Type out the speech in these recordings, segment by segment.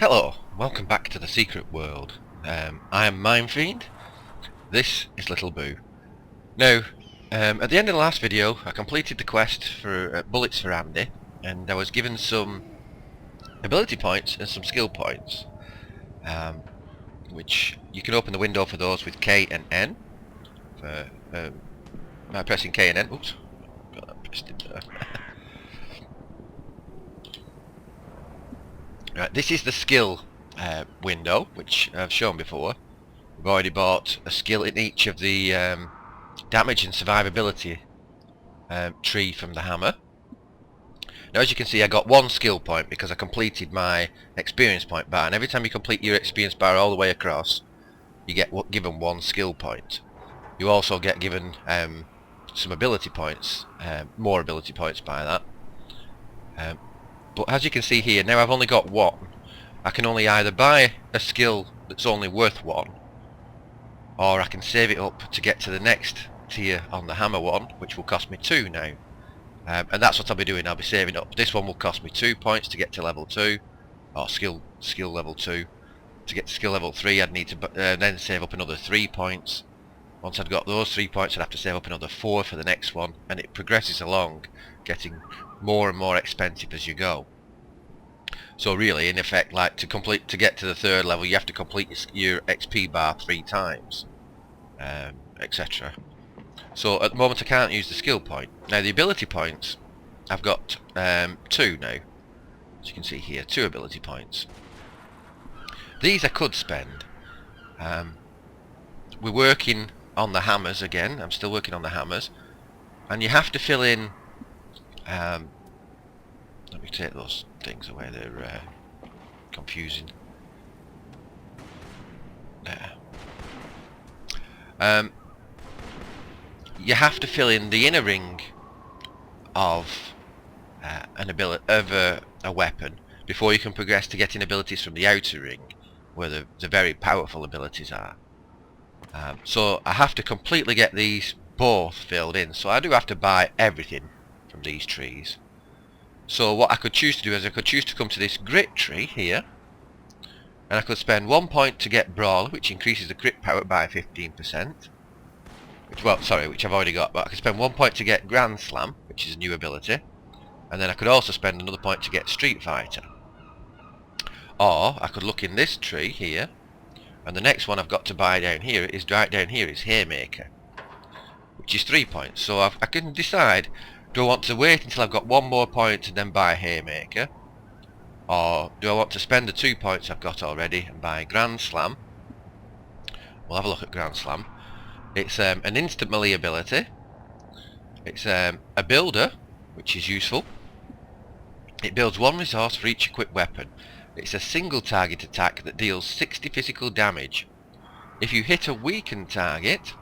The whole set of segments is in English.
Hello, welcome back to the secret world. I am Mindfiend. This is Little Boo. Now, at the end of the last video, I completed the quest for bullets for Andy, and I was given some ability points and some skill points, which you can open the window for those with K and N. By pressing K and N. Oops, got that pressed in there. Right, this is the skill window, which I've shown before. We've already bought a skill in each of the damage and survivability tree from the hammer. Now, as you can see, I got one skill point because I completed my experience point bar, and every time you complete your experience bar all the way across, you get given one skill point. You also get given some ability points, more ability points by that. But as you can see here, now I've only got one. I can only either buy a skill that's only worth one, or I can save it up to get to the next tier on the hammer one, which will cost me 2 now. And that's what I'll be doing. I'll be saving up. This one will cost me 2 points to get to level 2, or skill level 2. To get to skill level 3, I'd need to then save up another 3 points. Once I'd got those 3 points, I'd have to save up another 4 for the next one, and it progresses along, getting more and more expensive as you go. So really, in effect, like to get to the 3rd level, you have to complete your XP bar 3 times, etc. So at the moment, I can't use the skill point. Now the ability points, I've got 2 now. As you can see here, 2 ability points. These I could spend. We're working on the hammers again. I'm still working on the hammers, and you have to fill in. Let me take those things away, they're confusing. There. You have to fill in the inner ring of an ability of a weapon before you can progress to getting abilities from the outer ring, where the very powerful abilities are. So I have to completely get these both filled in. So I do have to buy everything from these trees. So what I could choose to do is I could choose to come to this grit tree here, and I could spend 1 point to get Brawler, which increases the crit power by 15%. Which I've already got, but I could spend 1 point to get Grand Slam, which is a new ability, and then I could also spend another point to get Street Fighter. Or I could look in this tree here, and the next one I've got to buy down here is right down here is Haymaker, which is 3 points. So I can decide. Do I want to wait until I've got 1 more point and then buy Haymaker? Or do I want to spend the 2 points I've got already and buy Grand Slam? We'll have a look at Grand Slam. It's an instant melee ability. It's a builder, which is useful. It builds 1 resource for each equipped weapon. It's a single target attack that deals 60 physical damage. If you hit a weakened target,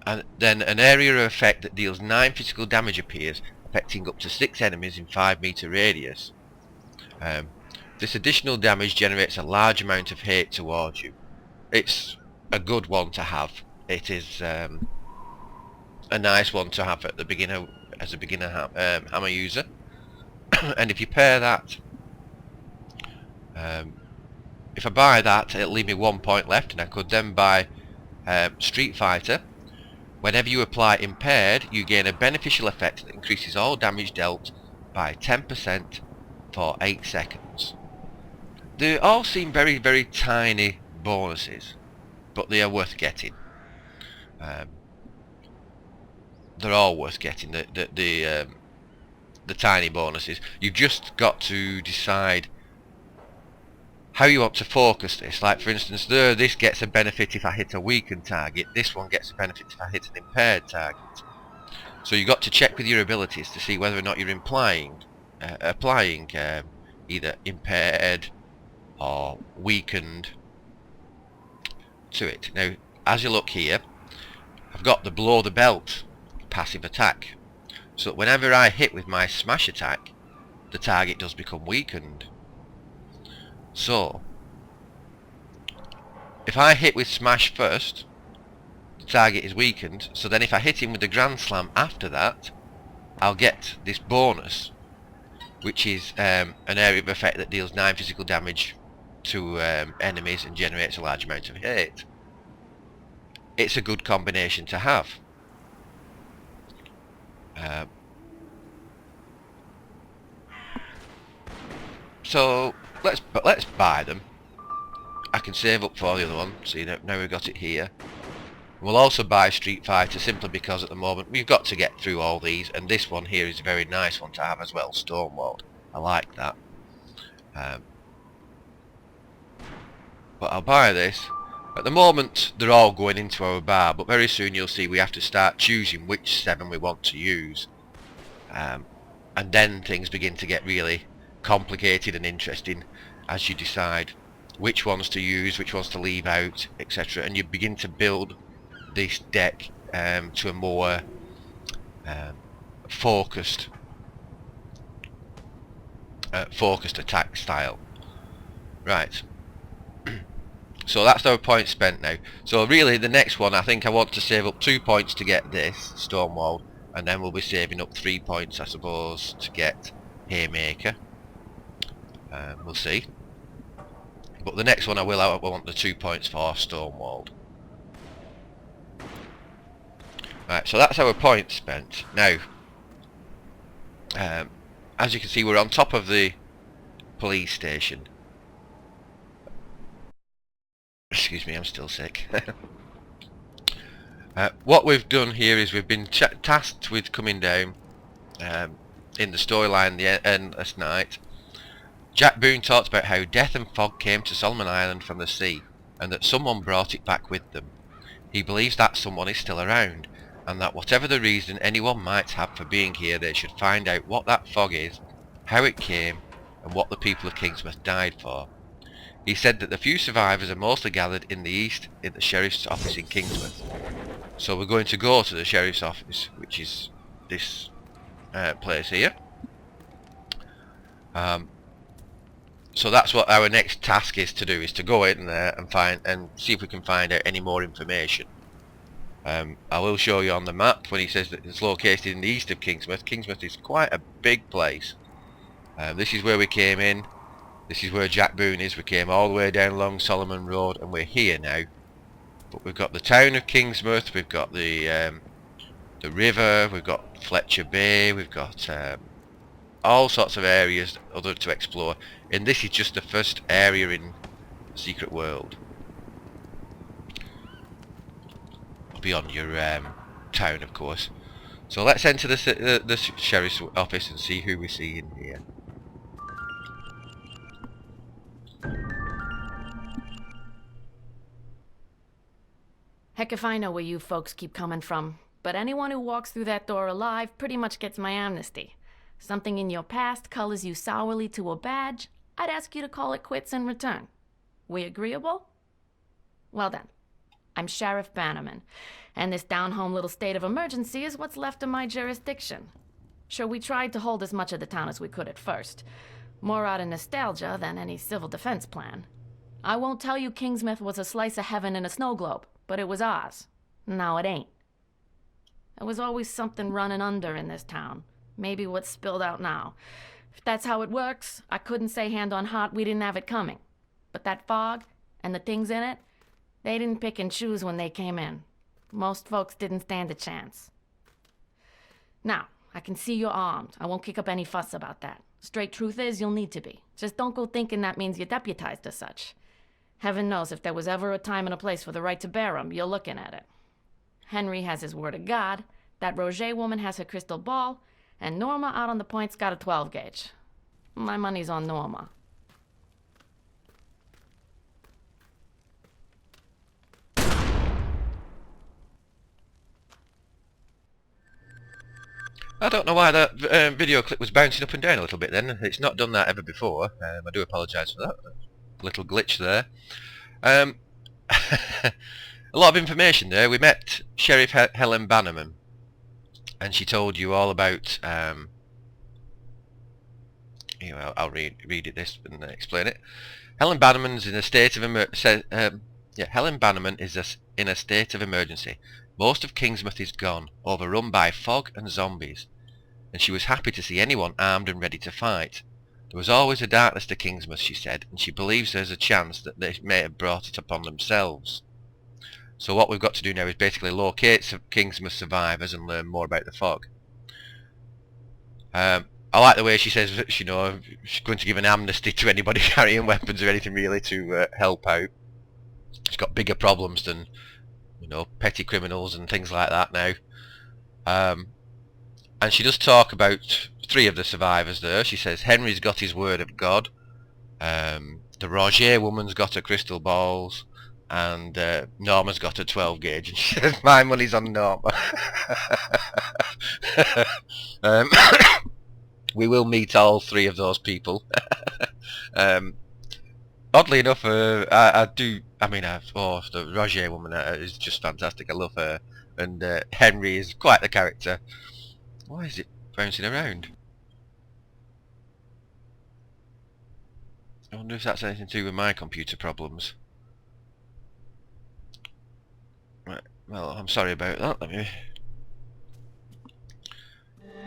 and then an area of effect that deals 9 physical damage appears, affecting up to 6 enemies in 5-meter radius. This additional damage generates a large amount of hate towards you. It's a good one to have. It is a nice one to have at the beginner, as a beginner hammer user. And if you pair that, if I buy that, it'll leave me 1 point left, and I could then buy Street Fighter. Whenever you apply Impaired, you gain a beneficial effect that increases all damage dealt by 10% for 8 seconds. They all seem very, very tiny bonuses, but they are worth getting. They're all worth getting, the tiny bonuses. You've just got to decide how you want to focus this. Like for instance, this gets a benefit if I hit a weakened target. This one gets a benefit if I hit an impaired target. So you've got to check with your abilities to see whether or not you're applying either impaired or weakened to it. Now, as you look here, I've got the below the belt passive attack. So whenever I hit with my smash attack, the target does become weakened. So, if I hit with smash first, the target is weakened, so then if I hit him with the Grand Slam after that, I'll get this bonus which is an area of effect that deals 9 physical damage to enemies and generates a large amount of hate. It's a good combination to have. So let's buy them. I can save up for the other one. See, now we've got it here. We'll also buy Street Fighter simply because at the moment we've got to get through all these, and this one here is a very nice one to have as well, Stonewalled. I like that. But I'll buy this. At the moment they're all going into our bar, but very soon you'll see we have to start choosing which 7 we want to use. And then things begin to get really complicated and interesting as you decide which ones to use, which ones to leave out, etc. And you begin to build this deck to a more focused attack style. Right. So that's our points spent now. So really the next one, I think I want to save up 2 points to get this Stonewall, and then we'll be saving up 3 points, I suppose, to get Haymaker. We'll see. But the next one I want the 2 points for Stonewalled. Right, so that's our points spent. Now, as you can see, we're on top of the police station. Excuse me, I'm still sick. What we've done here is we've been tasked with coming down in the storyline The Endless Night. Jack Boone talked about how death and fog came to Solomon Island from the sea, and that someone brought it back with them. He believes that someone is still around, and that whatever the reason anyone might have for being here, they should find out what that fog is, how it came, and what the people of Kingsmouth died for. He said that the few survivors are mostly gathered in the east in the sheriff's office in Kingsmouth. So we're going to go to the sheriff's office, which is this place here. So that's what our next task is to do, is to go in there and see if we can find out any more information. I will show you on the map when he says that it's located in the east of Kingsmouth. Kingsmouth is quite a big place. This is where we came in. This is where Jack Boone is. We came all the way down along Solomon Road, and we're here now. But we've got the town of Kingsmouth, we've got the river, we've got Fletcher Bay, we've got all sorts of areas other to explore, and this is just the first area in the Secret World. Beyond your town, of course. So let's enter the sheriff's office and see who we see in here. Heck if I know where you folks keep coming from, but anyone who walks through that door alive pretty much gets my amnesty. Something in your past colors you sourly to a badge, I'd ask you to call it quits in return. We agreeable? Well then, I'm Sheriff Bannerman, and this down-home little state of emergency is what's left of my jurisdiction. Sure, we tried to hold as much of the town as we could at first, more out of nostalgia than any civil defense plan. I won't tell you Kingsmouth was a slice of heaven in a snow globe, but it was ours. Now it ain't. There was always something running under in this town. Maybe what's spilled out now. If that's how it works, I couldn't say hand on heart we didn't have it coming. But that fog, and the things in it, they didn't pick and choose when they came in. Most folks didn't stand a chance. Now, I can see you're armed. I won't kick up any fuss about that. Straight truth is, you'll need to be. Just don't go thinking that means you're deputized as such. Heaven knows if there was ever a time and a place for the right to bear 'em, you're looking at it. Henry has his word of God, that Roger woman has her crystal ball, and Norma out on the point's got a 12 gauge. My money's on Norma. I don't know why that video clip was bouncing up and down a little bit then. It's not done that ever before. I do apologise for that. Little glitch there. A lot of information there. We met Sheriff Helen Bannerman, and she told you all about I'll read it this and explain it. Helen Bannerman's in a state of Helen Bannerman is in a state of emergency. Most of Kingsmouth is gone, overrun by fog and zombies. and she was happy to see anyone armed and ready to fight. There was always a darkness to Kingsmouth, she said, and she believes there's a chance that they may have brought it upon themselves. So what we've got to do now is basically locate some Kingsmouth survivors and learn more about the fog. I like the way she says that, you know, she's going to give an amnesty to anybody carrying weapons or anything really to help out. She's got bigger problems than, you know, petty criminals and things like that now. And she does talk about 3 of the survivors there. She says Henry's got his word of God, the Roger woman's got her crystal balls, and Norma's got a 12 gauge, and she says my money's on Norma. We will meet all 3 of those people. Oddly enough, the Roger woman is just fantastic. I love her, and Henry is quite the character. Why is it bouncing around? I wonder if that's anything to do with my computer problems. Right, well, I'm sorry about that. Let me...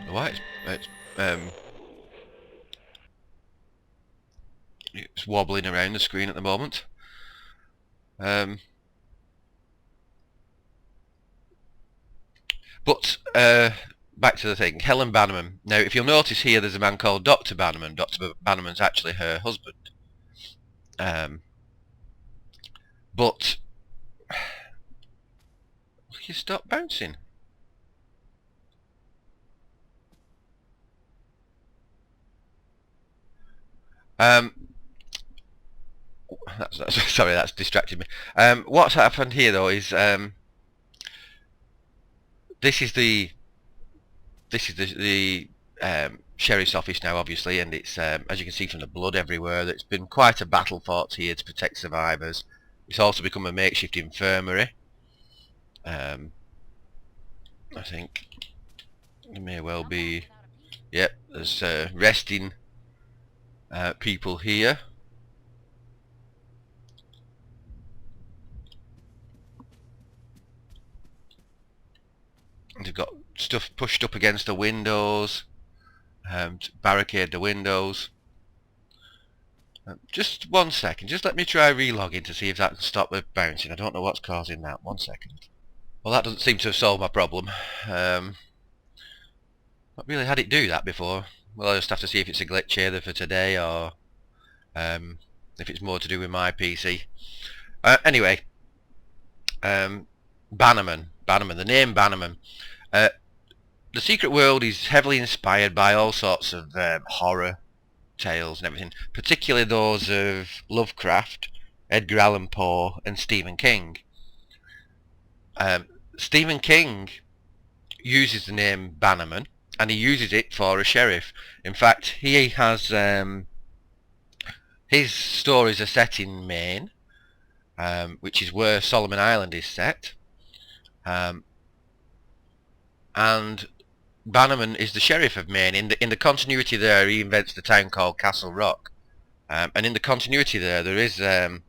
Why it's wobbling around the screen at the moment. But back to the thing, Helen Bannerman. Now, if you'll notice here, there's a man called Dr. Bannerman. Dr. Bannerman's actually her husband. But will you stop bouncing? Sorry, that's distracted me. What's happened here though is this is the sheriff's office now, obviously, and it's as you can see from the blood everywhere, it's been quite a battle fought here to protect survivors. It's also become a makeshift infirmary. I think there may well be. Yep, there's resting people here. They've got stuff pushed up against the windows to barricade the windows. Just 1 second, just let me try relogging to see if that can stop the bouncing. I don't know what's causing that. 1 second. Well, that doesn't seem to have solved my problem. Not really had it do that before. Well, I'll just have to see if it's a glitch either for today or if it's more to do with my PC. Anyway, Bannerman, the name Bannerman. The Secret World is heavily inspired by all sorts of horror tales and everything, particularly those of Lovecraft, Edgar Allan Poe and Stephen King. Stephen King uses the name Bannerman, and he uses it for a sheriff. In fact, he has his stories are set in Maine, which is where Solomon Island is set, and Bannerman is the sheriff of Maine. In the continuity there, he invents the town called Castle Rock, and in the continuity there is a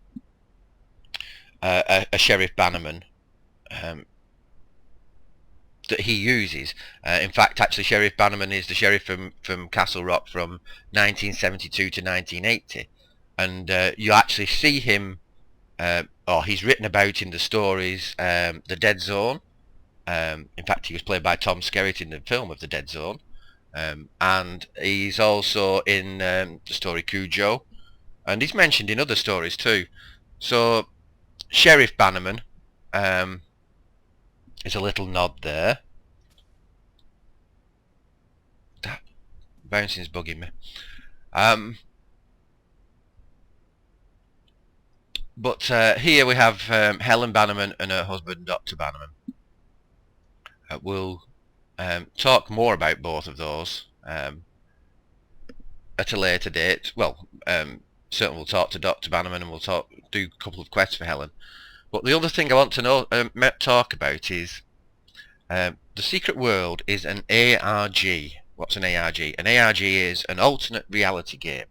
sheriff Bannerman that he uses. In fact, actually, Sheriff Bannerman is the sheriff from Castle Rock from 1972 to 1980, and you actually see him, or he's written about in the stories, The Dead Zone. In fact, he was played by Tom Skerritt in the film of The Dead Zone, and he's also in the story Cujo, and he's mentioned in other stories too. So Sheriff Bannerman is a little nod there. That bouncing's bugging me. But here we have Helen Bannerman and her husband Dr. Bannerman. We'll talk more about both of those at a later date. Well, certainly we'll talk to Dr. Bannerman and we'll do a couple of quests for Helen. But the other thing I want to talk about is the Secret World is an ARG. What's an ARG? An ARG is an alternate reality game.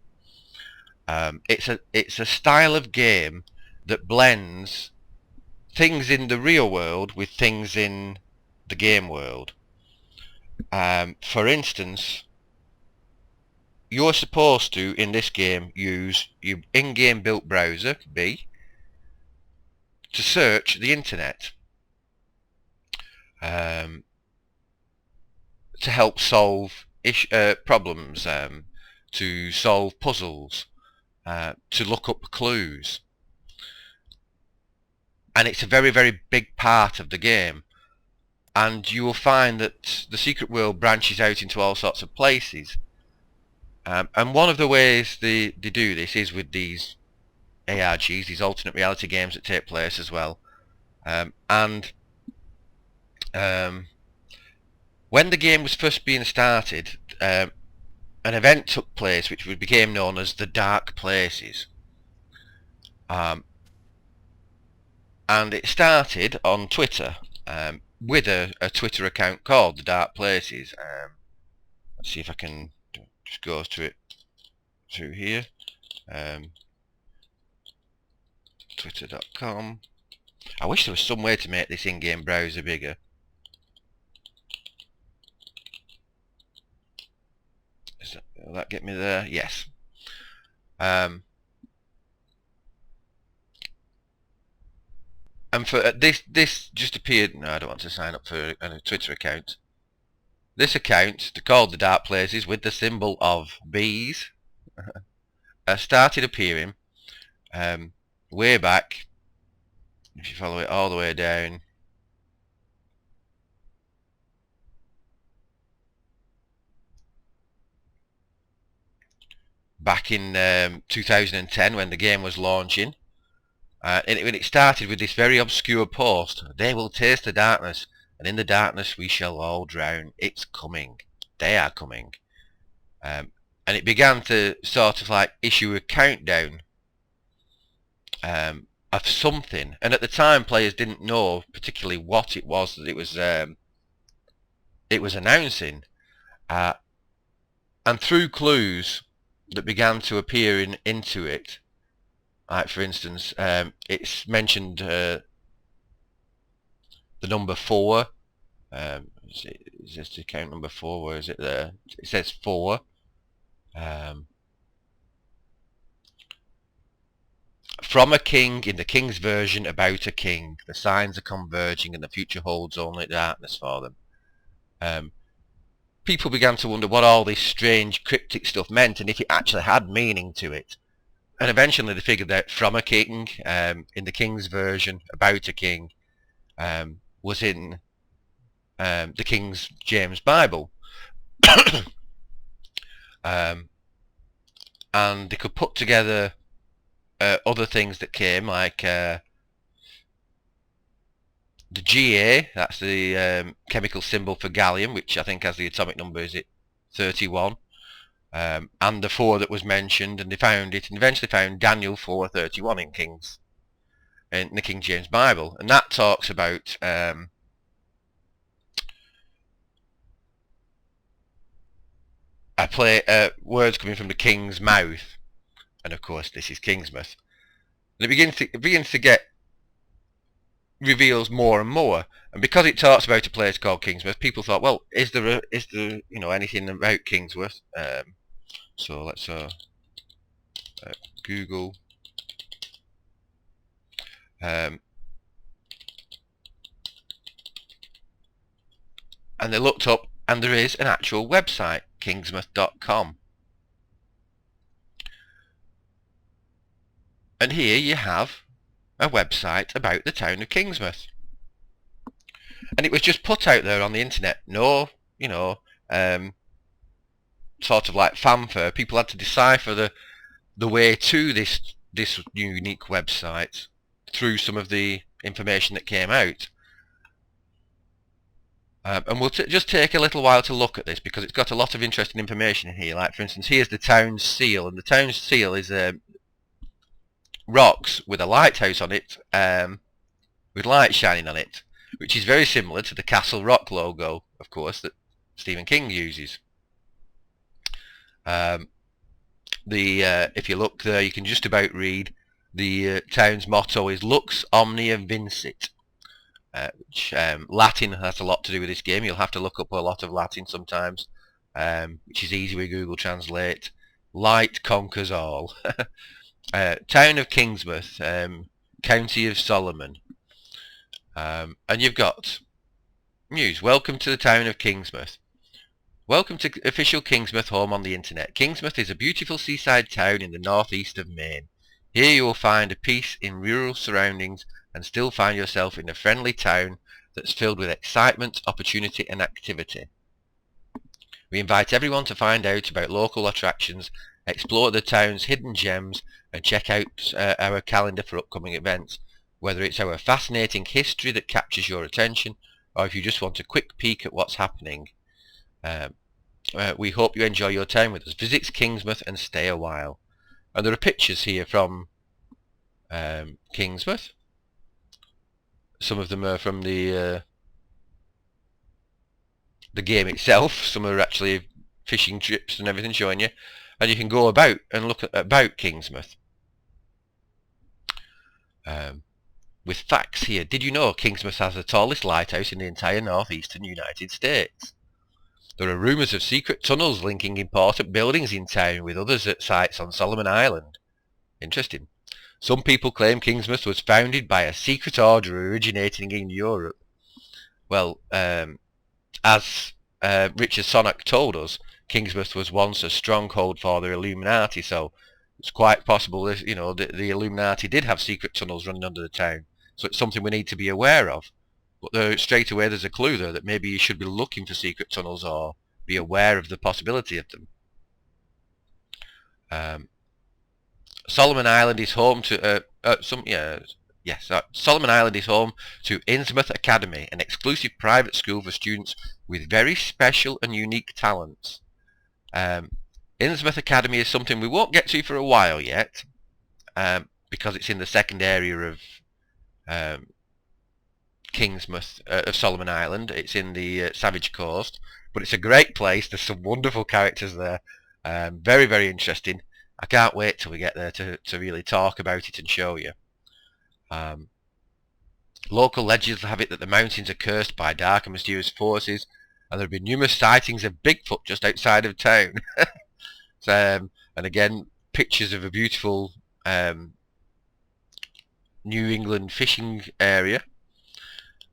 It's a style of game that blends things in the real world with things in the game world. For instance, you're supposed to, in this game, use your in-game built browser, B, to search the internet. To help solve problems, to solve puzzles, to look up clues. And it's a very, very big part of the game. And you will find that the secret world branches out into all sorts of places. And one of the ways they do this is with these ARGs, these alternate reality games that take place as well. When the game was first being started, an event took place which became known as the Dark Places. And it started on Twitter with a Twitter account called the Dark Places. Let's see if I can just go to it through here. Twitter.com. I wish there was some way to make this in-game browser bigger. Will that get me there? Yes. And for this just appeared. No, I don't want to sign up for a Twitter account. This account, called the Dark Places with the symbol of bees, started appearing way back. If you follow it all the way down, back in 2010 when the game was launching. And when it started with this very obscure post, "They will taste the darkness, and in the darkness we shall all drown. It's coming. They are coming." And it began to sort of like issue a countdown of something. And at the time, players didn't know particularly what it was that it was announcing. And through clues that began to appear into it, like for instance, it's mentioned the number 4. Is this the account number 4? Where is it there? It says 4. From a king in the king's version about a king. The signs are converging and the future holds only darkness for them. People began to wonder what all this strange cryptic stuff meant and if it actually had meaning to it. And eventually they figured that from a king, in the king's version, about a king, was in the King James Bible. And they could put together other things that came, like the Ga, that's the chemical symbol for gallium, which I think has the atomic number, is it 31? And the 4 that was mentioned, and they found it, and eventually found Daniel 4:31 in the King James Bible, and that talks about words coming from the king's mouth, and of course this is Kingsmouth, and it begins to get reveals more and more, and because it talks about a place called Kingsmouth, people thought, well, is there anything about Kingsworth? So let's Google and they looked up, and there is an actual website, kingsmouth.com, and here you have a website about the town of Kingsmouth, and it was just put out there on the internet. No, sort of like fanfare. People had to decipher the way to this unique website through some of the information that came out. And we'll just take a little while to look at this because it's got a lot of interesting information in here. Like for instance, here's the town's seal, and the town's seal is rocks with a lighthouse on it, with light shining on it, which is very similar to the Castle Rock logo, of course, that Stephen King uses. If you look there, you can just about read the town's motto is Lux Omnia Vincit, which Latin has a lot to do with this game. You'll have to look up a lot of Latin sometimes, which is easy with Google Translate. Light conquers all. Town of Kingsmouth, County of Solomon. And you've got news. Welcome to the town of Kingsmouth. Welcome to official Kingsmouth home on the internet. Kingsmouth is a beautiful seaside town in the northeast of Maine. Here you will find a peace in rural surroundings and still find yourself in a friendly town that's filled with excitement, opportunity and activity. We invite everyone to find out about local attractions, explore the town's hidden gems and check out our calendar for upcoming events. Whether it's our fascinating history that captures your attention or if you just want a quick peek at what's happening. We hope you enjoy your time with us. Visit Kingsmouth and stay a while. And there are pictures here from Kingsmouth. Some of them are from the game itself. Some are actually fishing trips and everything showing you. And you can go about and look at about Kingsmouth. With facts here. Did you know Kingsmouth has the tallest lighthouse in the entire northeastern United States? There are rumours of secret tunnels linking important buildings in town with others at sites on Solomon Island. Interesting. Some people claim Kingsmouth was founded by a secret order originating in Europe. Well, as Richard Sonnock told us, Kingsmouth was once a stronghold for the Illuminati, so it's quite possible that, you know, the Illuminati did have secret tunnels running under the town. So it's something we need to be aware of. But straight away there's a clue there that maybe you should be looking for secret tunnels or be aware of the possibility of them. Solomon Island is home to Solomon Island is home to Innsmouth Academy, an exclusive private school for students with very special and unique talents. Innsmouth Academy is something we won't get to for a while yet, because it's in the second area of Kingsmouth, of Solomon Island. It's in the Savage Coast, but it's a great place. There's some wonderful characters there. Very, very interesting. I can't wait till we get there to really talk about it and show you. Local legends have it that the mountains are cursed by dark and mysterious forces, and there have been numerous sightings of Bigfoot just outside of town. And again, pictures of a beautiful New England fishing area.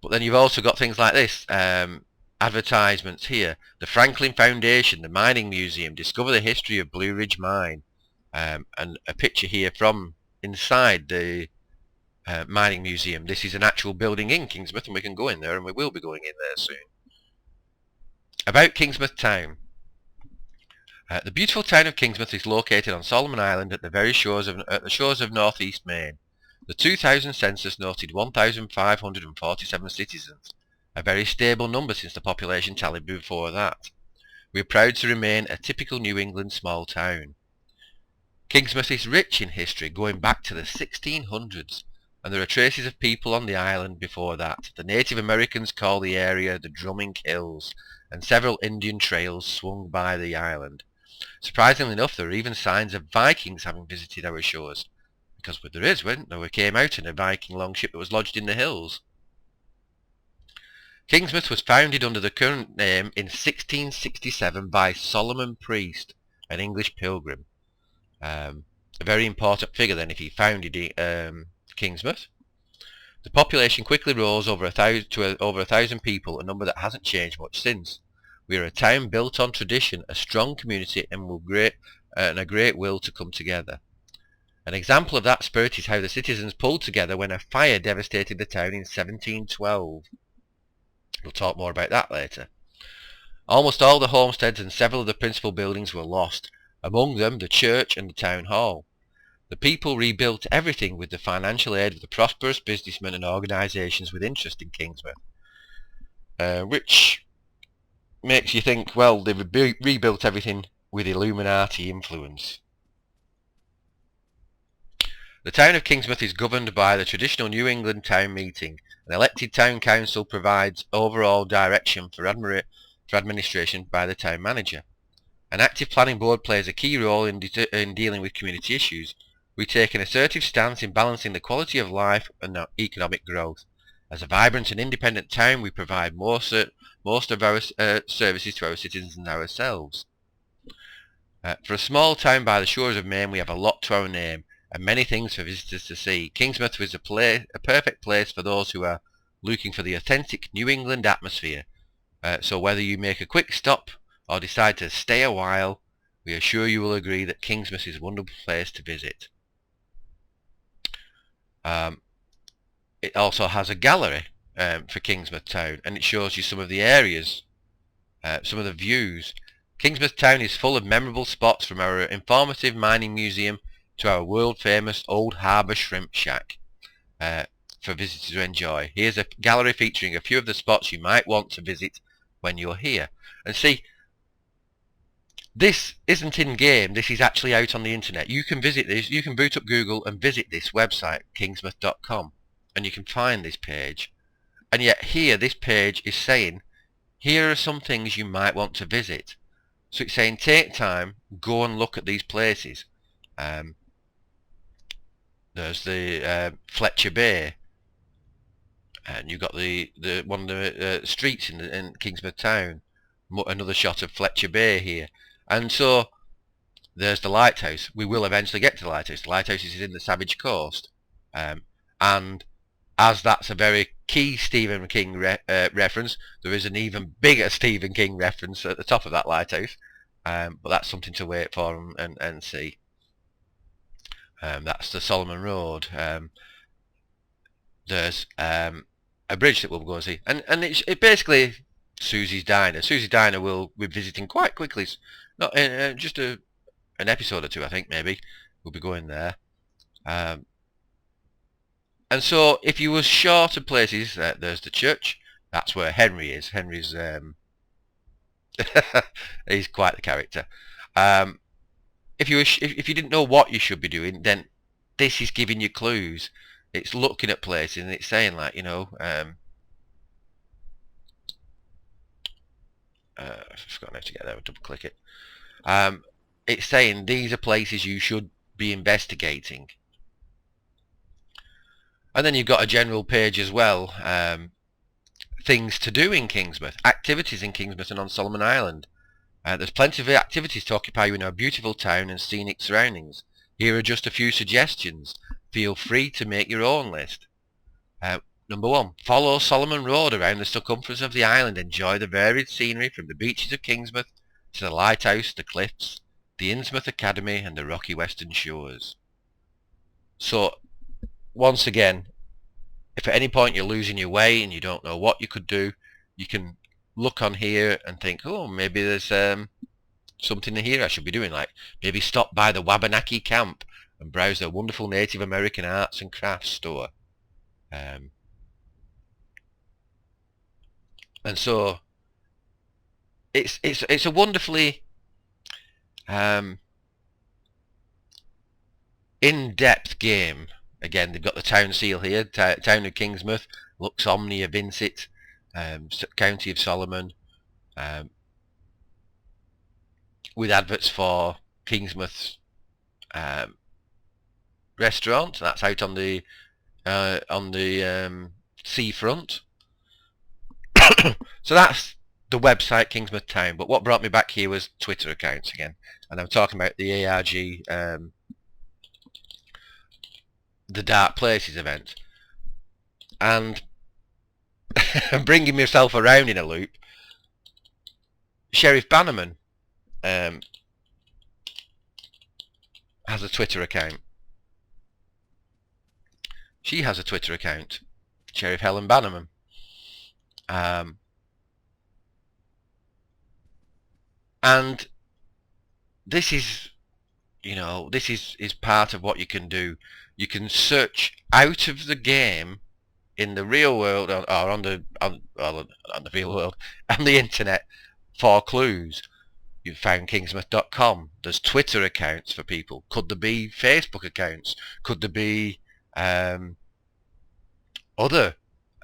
But then you've also got things like this, advertisements here. The Franklin Foundation, the Mining Museum, discover the history of Blue Ridge Mine. And a picture here from inside the Mining Museum. This is an actual building in Kingsmouth, and we can go in there, and we will be going in there soon. About Kingsmouth Town. The beautiful town of Kingsmouth is located on Solomon Island at the shores of northeast Maine. The 2000 census noted 1,547 citizens, a very stable number since the population tally before that. We are proud to remain a typical New England small town. Kingsmouth is rich in history going back to the 1600s, and there are traces of people on the island before that. The Native Americans call the area the Drumming Hills, and several Indian trails swung by the island. Surprisingly enough, there are even signs of Vikings having visited our shores, because there is, when we came out in a Viking longship that was lodged in the hills. Kingsmouth was founded under the current name in 1667 by Solomon Priest, an English pilgrim. A very important figure then if he founded Kingsmouth. The population quickly rose to over 1,000 people, a number that hasn't changed much since. We are a town built on tradition, a strong community, and a great will to come together. An example of that spirit is how the citizens pulled together when a fire devastated the town in 1712. We'll talk more about that later. Almost all the homesteads and several of the principal buildings were lost, among them the church and the town hall. The people rebuilt everything with the financial aid of the prosperous businessmen and organisations with interest in Kingsmouth, which makes you think, well, they rebuilt everything with Illuminati influence. The town of Kingsmouth is governed by the traditional New England town meeting. An elected town council provides overall direction for administration by the town manager. An active planning board plays a key role in dealing with community issues. We take an assertive stance in balancing the quality of life and economic growth. As a vibrant and independent town, we provide most of our services to our citizens and ourselves. For a small town by the shores of Maine, we have a lot to our name and many things for visitors to see. Kingsmouth is a perfect place for those who are looking for the authentic New England atmosphere. So whether you make a quick stop or decide to stay a while, we are sure you will agree that Kingsmouth is a wonderful place to visit. It also has a gallery for Kingsmouth Town, and it shows you some of the areas, some of the views. Kingsmouth Town is full of memorable spots, from our informative mining museum to our world-famous Old Harbour Shrimp Shack for visitors to enjoy. Here's a gallery featuring a few of the spots you might want to visit when you're here. And see, this isn't in-game, this is actually out on the internet. You can visit this, you can boot up Google and visit this website, kingsmouth.com, and you can find this page. And yet here, this page is saying, here are some things you might want to visit. So it's saying, take time, go and look at these places. There's the Fletcher Bay, and you've got the one of the streets in Kingsmouth Town. Another shot of Fletcher Bay here. And so there's the lighthouse. We will eventually get to the lighthouse. The lighthouse is in the Savage Coast, and as that's a very key Stephen King reference, there is an even bigger Stephen King reference at the top of that lighthouse, but that's something to wait for and see. That's the Solomon Road. There's a bridge that we'll go and see, and it basically Susie's Diner. Susie's Diner will be visiting quite quickly. Not just an episode or two, I think, maybe we'll be going there. And so if you were short of places, there's the church. That's where Henry is. Henry's he's quite the character. If you didn't know what you should be doing, then this is giving you clues. It's looking at places and it's saying, like, you know, I've forgotten how to get there. I'll double click it. It's saying these are places you should be investigating. And then you've got a general page as well. Things to do in Kingsmouth, activities in Kingsmouth and on Solomon Island. There's plenty of activities to occupy you in our beautiful town and scenic surroundings. Here are just a few suggestions. Feel free to make your own list. Number 1, follow Solomon Road around the circumference of the island. Enjoy the varied scenery from the beaches of Kingsmouth to the lighthouse, the cliffs, the Innsmouth Academy and the rocky western shores. So, once again, if at any point you're losing your way and you don't know what you could do, you can look on here and think, oh, maybe there's something here I should be doing, like maybe stop by the Wabanaki camp and browse their wonderful Native American arts and crafts store. And so it's a wonderfully in-depth game. Again, they've got the town seal here, town of Kingsmouth, Lux Omnia Vincit, County of Solomon, with adverts for Kingsmouth's restaurant. That's out on the seafront. So that's the website Kingsmouth Town. But what brought me back here was Twitter accounts again, and I'm talking about the ARG, the Dark Places event, and bringing myself around in a loop. Sheriff Bannerman has a Twitter account. She has a Twitter account, Sheriff Helen Bannerman. And this is, you know, this is part of what you can do. You can search out of the game in the real world, or on the real world, on the internet, for clues. You've found Kingsmouth.com. There's Twitter accounts for people. Could there be Facebook accounts? Could there be other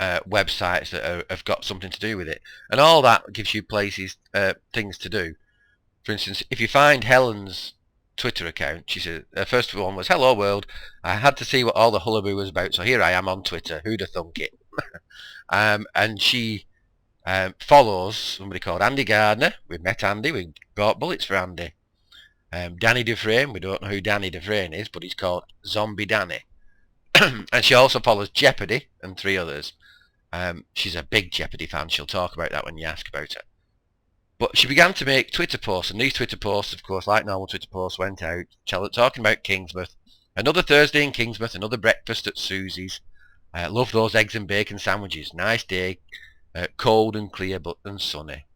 websites that have got something to do with it? And all that gives you places, things to do. For instance, if you find Helen's Twitter account, she said, her first one was, "Hello world, I had to see what all the hullabaloo was about, so here I am on Twitter, who'da thunk it?" And she follows somebody called Andy Gardner. We've met Andy. We bought bullets for Andy. Danny Dufresne. We don't know who Danny Dufresne is, but he's called Zombie Danny. And she also follows Jeopardy and 3 others. She's a big Jeopardy fan. She'll talk about that when you ask about her. But she began to make Twitter posts, and these Twitter posts, of course, like normal Twitter posts, went out talking about Kingsmouth. Another Thursday in Kingsmouth, another breakfast at Susie's. Love those eggs and bacon sandwiches. Nice day, cold and clear but and sunny.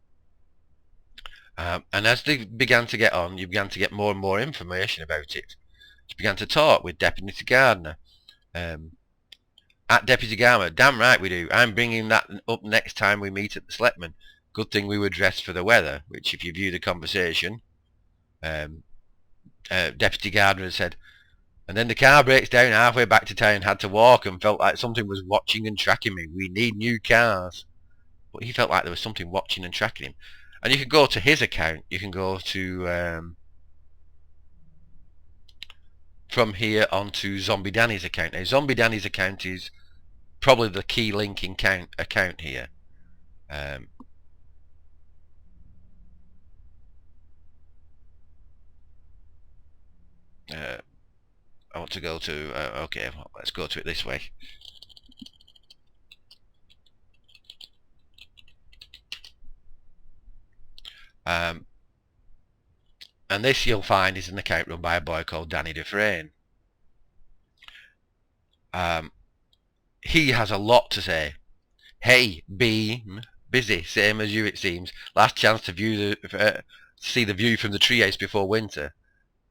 And as they began to get on, you began to get more and more information about it. She began to talk with Deputy Gardner. At Deputy Gardner, damn right we do. I'm bringing that up next time we meet at the Selectmen. Good thing we were dressed for the weather, which if you view the conversation, Deputy Gardner said, and then the car breaks down halfway back to town, had to walk and felt like something was watching and tracking me. We need new cars. But he felt like there was something watching and tracking him. And you can go to his account. You can go to from here onto Zombie Danny's account. Now, Zombie Danny's account is probably the key linking account here. I want to go to, okay, well, let's go to it this way. And this you'll find is an account run by a boy called Danny Dufresne. He has a lot to say. Hey, Beam, busy, same as you it seems. Last chance to view the see the view from the treehouse before winter.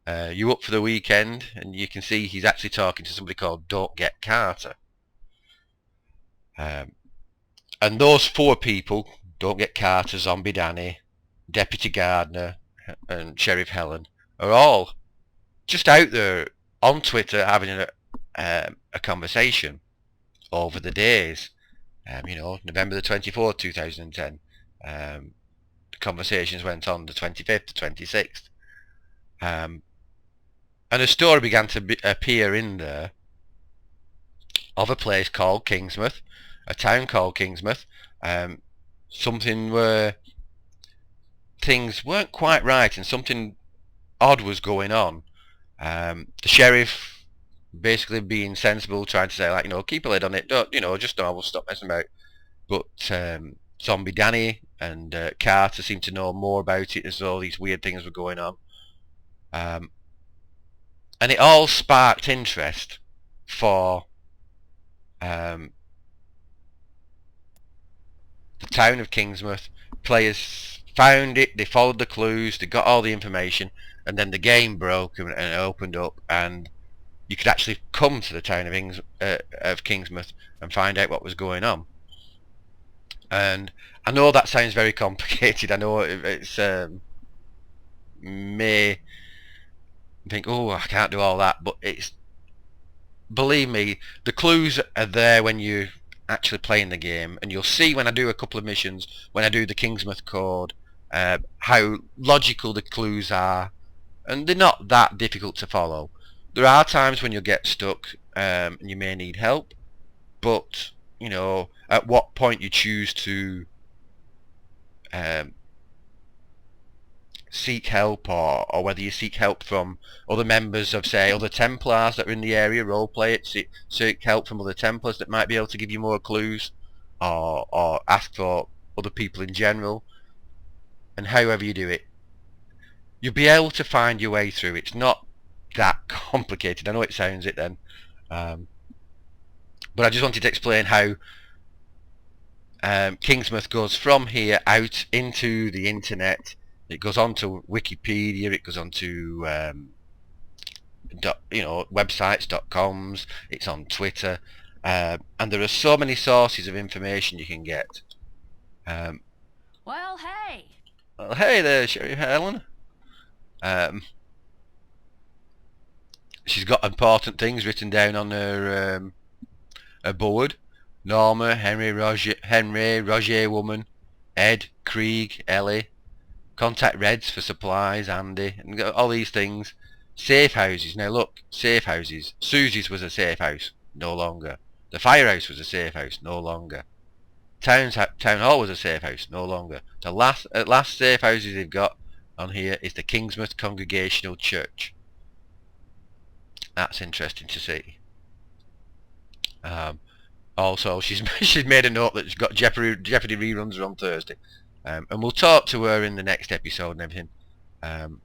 You up for the weekend? And you can see he's actually talking to somebody called Don't Get Carter. And those 4 people, Don't Get Carter, Zombie Danny, Deputy Gardner, and Sheriff Helen, are all just out there on Twitter having a conversation over the days. You know, November the 24th, 2010. The conversations went on the 25th to 26th. And a story began to appear in there of a place called Kingsmouth, a town called Kingsmouth, something where things weren't quite right and something odd was going on. The sheriff basically being sensible, trying to say, like, you know, keep a lid on it, don't, you know, just we'll stop messing about. But Zombie Danny and Carter seemed to know more about it, as though these weird things were going on. And it all sparked interest for the town of Kingsmouth. Players found it, they followed the clues, they got all the information, and then the game broke and opened up, and you could actually come to the town of Kingsmouth and find out what was going on. And I know that sounds very complicated. I know it's may think, oh, I can't do all that, but it's, believe me, the clues are there when you actually playing the game, and you'll see when I do a couple of missions, when I do the Kingsmouth code, how logical the clues are, and they're not that difficult to follow. There are times when you'll get stuck and you may need help, but you know, at what point you choose to seek help, or whether you seek help from other members of, say, other Templars that are in the area, roleplay it, seek help from other Templars that might be able to give you more clues, or ask for other people in general, and however you do it, you'll be able to find your way through. It's not that complicated. I know it sounds it then, but I just wanted to explain how Kingsmouth goes from here out into the internet. It goes on to Wikipedia, it goes on to websites, .coms, it's on Twitter, and there are so many sources of information you can get. Well, hey! Well, hey there, Sheriff Helen. She's got important things written down on her board. Norma, Henry, Roger Woman, Ed, Krieg, Ellie. Contact Reds for supplies, Andy, and all these things. Safe houses. Now look, safe houses. Susie's was a safe house. No longer. The firehouse was a safe house, no longer. Town Hall was a safe house, no longer. The last safe houses they've got on here is the Kingsmouth Congregational Church. That's interesting to see. Also, she's made a note that she's got Jeopardy reruns are on Thursday, and we'll talk to her in the next episode and everything. And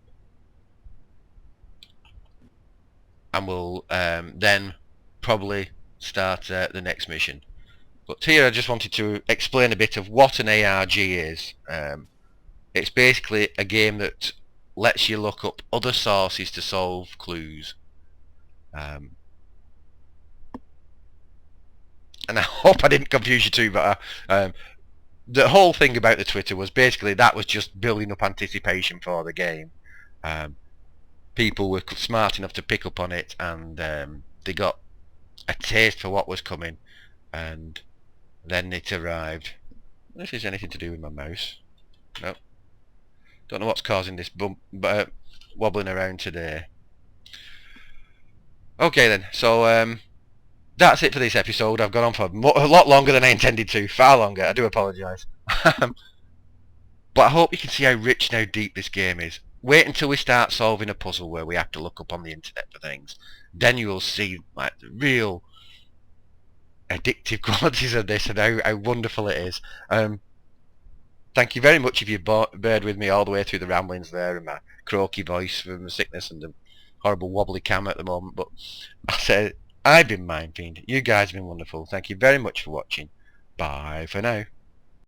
we'll then probably start the next mission. But here I just wanted to explain a bit of what an ARG is. It's basically a game that lets you look up other sources to solve clues. And I hope I didn't confuse you too, but the whole thing about the Twitter was basically that was just building up anticipation for the game. People were smart enough to pick up on it, and they got a taste for what was coming, and then it arrived. I don't know if there's anything to do with my mouse. No. Don't know what's causing this bump, wobbling around today. Okay then, so that's it for this episode. I've gone on for a lot longer than I intended to. Far longer. I do apologise. But I hope you can see how rich and how deep this game is. Wait until we start solving a puzzle where we have to look up on the internet for things. Then you will see like the real addictive qualities of this and how wonderful it is. Thank you very much if you've bared with me all the way through the ramblings there and my croaky voice from the sickness and the horrible wobbly cam at the moment. But I said, I've been Mindfiend. You guys have been wonderful. Thank you very much for watching. Bye for now.